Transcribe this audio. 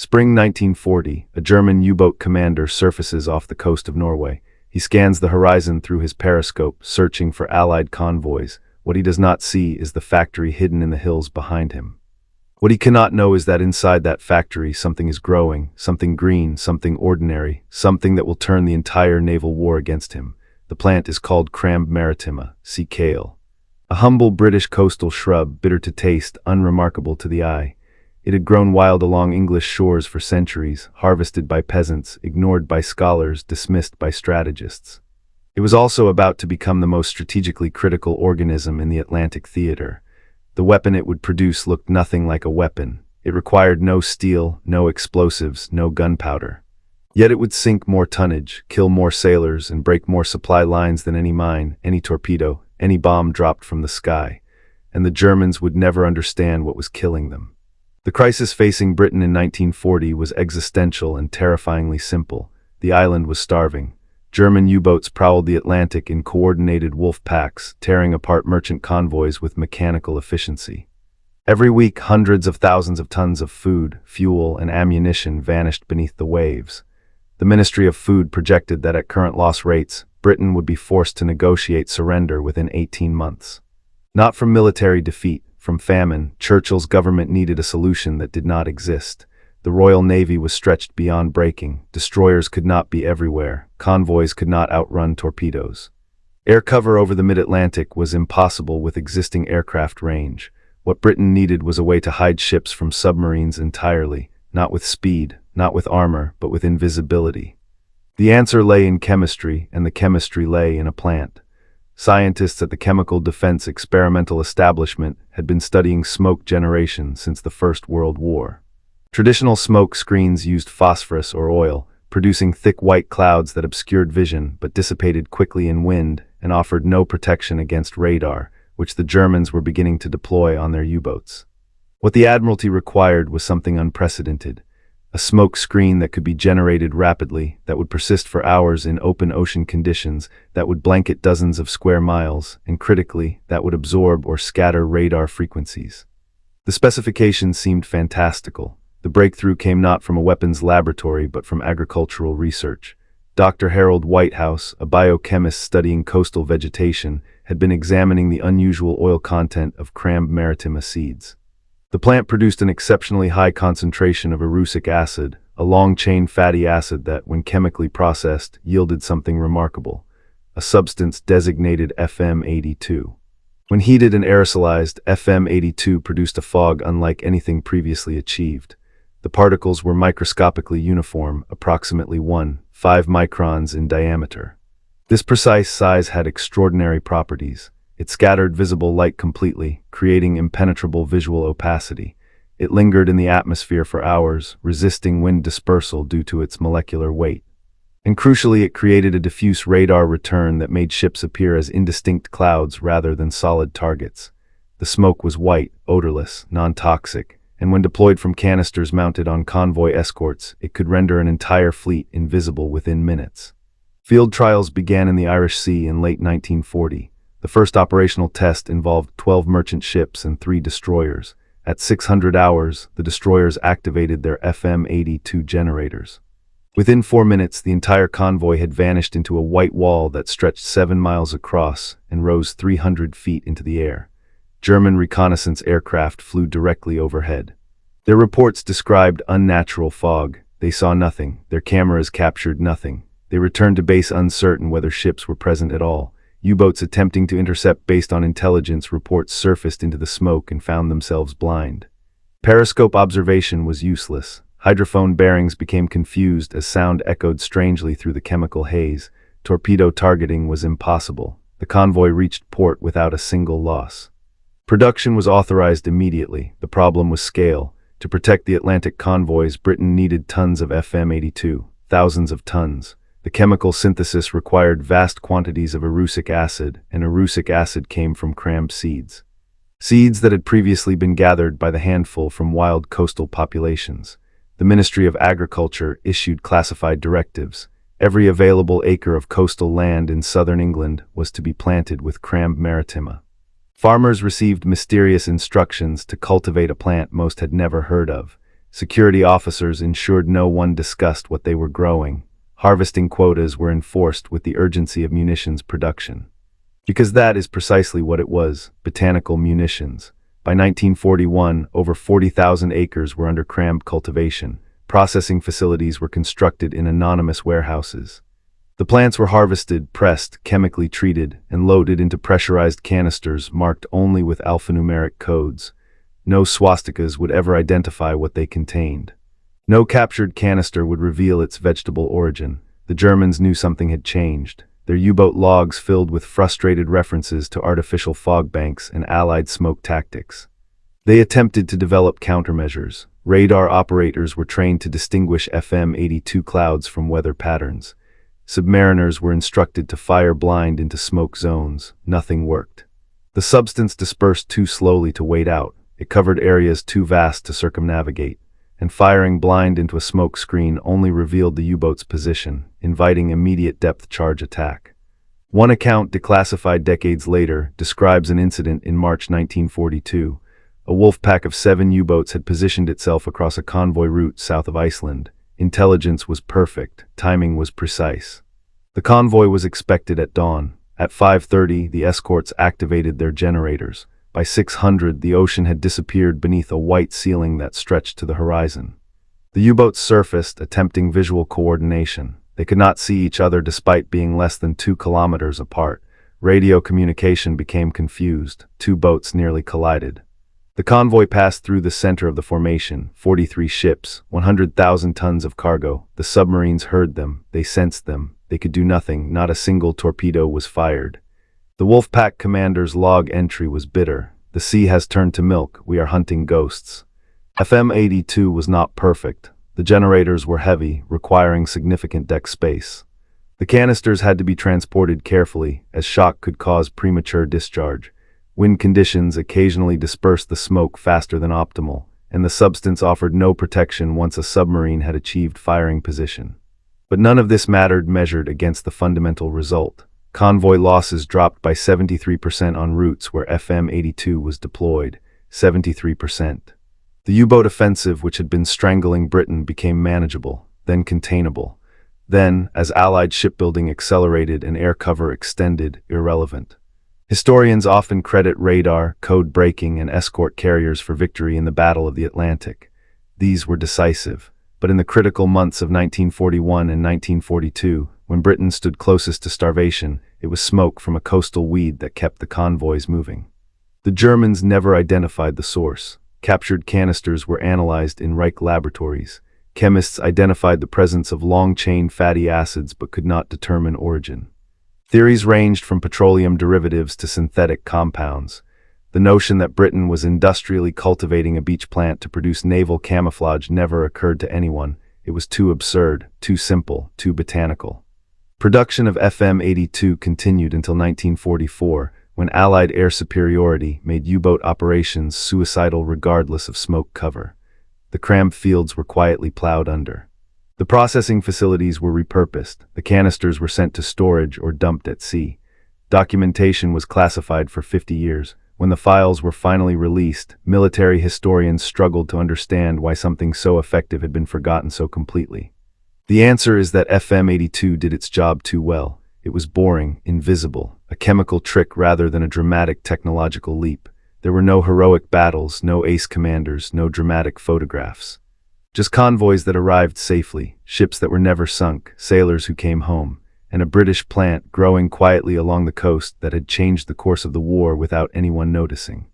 Spring 1940, a German U-boat commander surfaces off the coast of Norway. He scans the horizon through his periscope, searching for Allied convoys. What he does not see is the factory hidden in the hills behind him. What he cannot know is that inside that factory something is growing, something green, something ordinary, something that will turn the entire naval war against him. The plant is called Crème maritima, sea kale. A humble British coastal shrub, bitter to taste, unremarkable to the eye. It had grown wild along English shores for centuries, harvested by peasants, ignored by scholars, dismissed by strategists. It was also about to become the most strategically critical organism in the Atlantic theater. The weapon it would produce looked nothing like a weapon. It required no steel, no explosives, no gunpowder. Yet it would sink more tonnage, kill more sailors, and break more supply lines than any mine, any torpedo, any bomb dropped from the sky. And the Germans would never understand what was killing them. The crisis facing Britain in 1940 was existential and terrifyingly simple. The island was starving. German U-boats prowled the Atlantic in coordinated wolf packs, tearing apart merchant convoys with mechanical efficiency. Every week, hundreds of thousands of tons of food, fuel, and ammunition vanished beneath the waves. The Ministry of Food projected that at current loss rates, Britain would be forced to negotiate surrender within 18 months. Not from military defeat, from famine. Churchill's government needed a solution that did not exist. The Royal Navy was stretched beyond breaking. Destroyers could not be everywhere. Convoys could not outrun torpedoes. Air cover over the mid-Atlantic was impossible with existing aircraft range. What Britain needed was a way to hide ships from submarines entirely, not with speed, not with armor, but with invisibility. The answer lay in chemistry, and the chemistry lay in a plant. Scientists at the Chemical Defense Experimental Establishment had been studying smoke generation since the First World War. Traditional smoke screens used phosphorus or oil, producing thick white clouds that obscured vision but dissipated quickly in wind and offered no protection against radar, which the Germans were beginning to deploy on their U-boats. What the Admiralty required was something unprecedented. A smoke screen that could be generated rapidly, that would persist for hours in open ocean conditions, that would blanket dozens of square miles, and critically, that would absorb or scatter radar frequencies. The specifications seemed fantastical. The breakthrough came not from a weapons laboratory but from agricultural research. Dr. Harold Whitehouse, a biochemist studying coastal vegetation, had been examining the unusual oil content of Crème maritima seeds. The plant produced an exceptionally high concentration of erucic acid, a long-chain fatty acid that, when chemically processed, yielded something remarkable, a substance designated FM82. When heated and aerosolized, FM82 produced a fog unlike anything previously achieved. The particles were microscopically uniform, approximately 1.5 microns in diameter. This precise size had extraordinary properties. It scattered visible light completely, creating impenetrable visual opacity. It lingered in the atmosphere for hours, resisting wind dispersal due to its molecular weight. And crucially, it created a diffuse radar return that made ships appear as indistinct clouds rather than solid targets. The smoke was white, odorless, non-toxic, and when deployed from canisters mounted on convoy escorts, it could render an entire fleet invisible within minutes. Field trials began in the Irish Sea in late 1940. The first operational test involved 12 merchant ships and 3 destroyers. At 600 hours, the destroyers activated their FM82 generators. Within 4 minutes, the entire convoy had vanished into a white wall that stretched 7 miles across and rose 300 feet into the air. German reconnaissance aircraft flew directly overhead. Their reports described unnatural fog. They saw nothing. Their cameras captured nothing. They returned to base uncertain whether ships were present at all. U-boats attempting to intercept based on intelligence reports surfaced into the smoke and found themselves blind. Periscope observation was useless. Hydrophone bearings became confused as sound echoed strangely through the chemical haze. Torpedo targeting was impossible. The convoy reached port without a single loss. Production was authorized immediately. The problem was scale. To protect the Atlantic convoys, Britain needed tons of FM82, thousands of tons. The chemical synthesis required vast quantities of erucic acid, and erucic acid came from crème seeds. Seeds that had previously been gathered by the handful from wild coastal populations. The Ministry of Agriculture issued classified directives. Every available acre of coastal land in southern England was to be planted with Crème maritima. Farmers received mysterious instructions to cultivate a plant most had never heard of. Security officers ensured no one discussed what they were growing. Harvesting quotas were enforced with the urgency of munitions production. Because that is precisely what it was, botanical munitions. By 1941, over 40,000 acres were under crammed cultivation. Processing facilities were constructed in anonymous warehouses. The plants were harvested, pressed, chemically treated, and loaded into pressurized canisters marked only with alphanumeric codes. No swastikas would ever identify what they contained. No captured canister would reveal its vegetable origin. The Germans knew something had changed. Their U-boat logs filled with frustrated references to artificial fog banks and Allied smoke tactics. They attempted to develop countermeasures. Radar operators were trained to distinguish FM-82 clouds from weather patterns. Submariners were instructed to fire blind into smoke zones. Nothing worked. The substance dispersed too slowly to wait out. It covered areas too vast to circumnavigate, and firing blind into a smoke screen only revealed the U-boat's position, inviting immediate depth charge attack. One account, declassified decades later, describes an incident in March 1942. A wolf pack of 7 U-boats had positioned itself across a convoy route south of Iceland. Intelligence was perfect, timing was precise. The convoy was expected at dawn. At 5:30, the escorts activated their generators. By 600, the ocean had disappeared beneath a white ceiling that stretched to the horizon. The U-boats surfaced, attempting visual coordination. They could not see each other despite being less than 2 kilometers apart. Radio communication became confused. 2 boats nearly collided. The convoy passed through the center of the formation, 43 ships, 100,000 tons of cargo. The submarines heard them, they sensed them. They could do nothing, not a single torpedo was fired. The Wolfpack commander's log entry was bitter. The sea has turned to milk, we are hunting ghosts. FM-82 was not perfect. The generators were heavy, requiring significant deck space. The canisters had to be transported carefully, as shock could cause premature discharge. Wind conditions occasionally dispersed the smoke faster than optimal, and the substance offered no protection once a submarine had achieved firing position. But none of this mattered measured against the fundamental result. Convoy losses dropped by 73% on routes where FM-82 was deployed, 73%. The U-boat offensive, which had been strangling Britain, became manageable, then containable. Then, as Allied shipbuilding accelerated and air cover extended, irrelevant. Historians often credit radar, code breaking, and escort carriers for victory in the Battle of the Atlantic. These were decisive, but in the critical months of 1941 and 1942, when Britain stood closest to starvation, it was smoke from a coastal weed that kept the convoys moving. The Germans never identified the source. Captured canisters were analyzed in Reich laboratories. Chemists identified the presence of long-chain fatty acids but could not determine origin. Theories ranged from petroleum derivatives to synthetic compounds. The notion that Britain was industrially cultivating a beach plant to produce naval camouflage never occurred to anyone. It was too absurd, too simple, too botanical. Production of FM-82 continued until 1944, when Allied air superiority made U-boat operations suicidal regardless of smoke cover. The crammed fields were quietly plowed under. The processing facilities were repurposed. The canisters were sent to storage or dumped at sea. Documentation was classified for 50 years. When the files were finally released, military historians struggled to understand why something so effective had been forgotten so completely. The answer is that FM-82 did its job too well. It was boring, invisible, a chemical trick rather than a dramatic technological leap. There were no heroic battles, no ace commanders, no dramatic photographs. Just convoys that arrived safely, ships that were never sunk, sailors who came home, and a British plant growing quietly along the coast that had changed the course of the war without anyone noticing.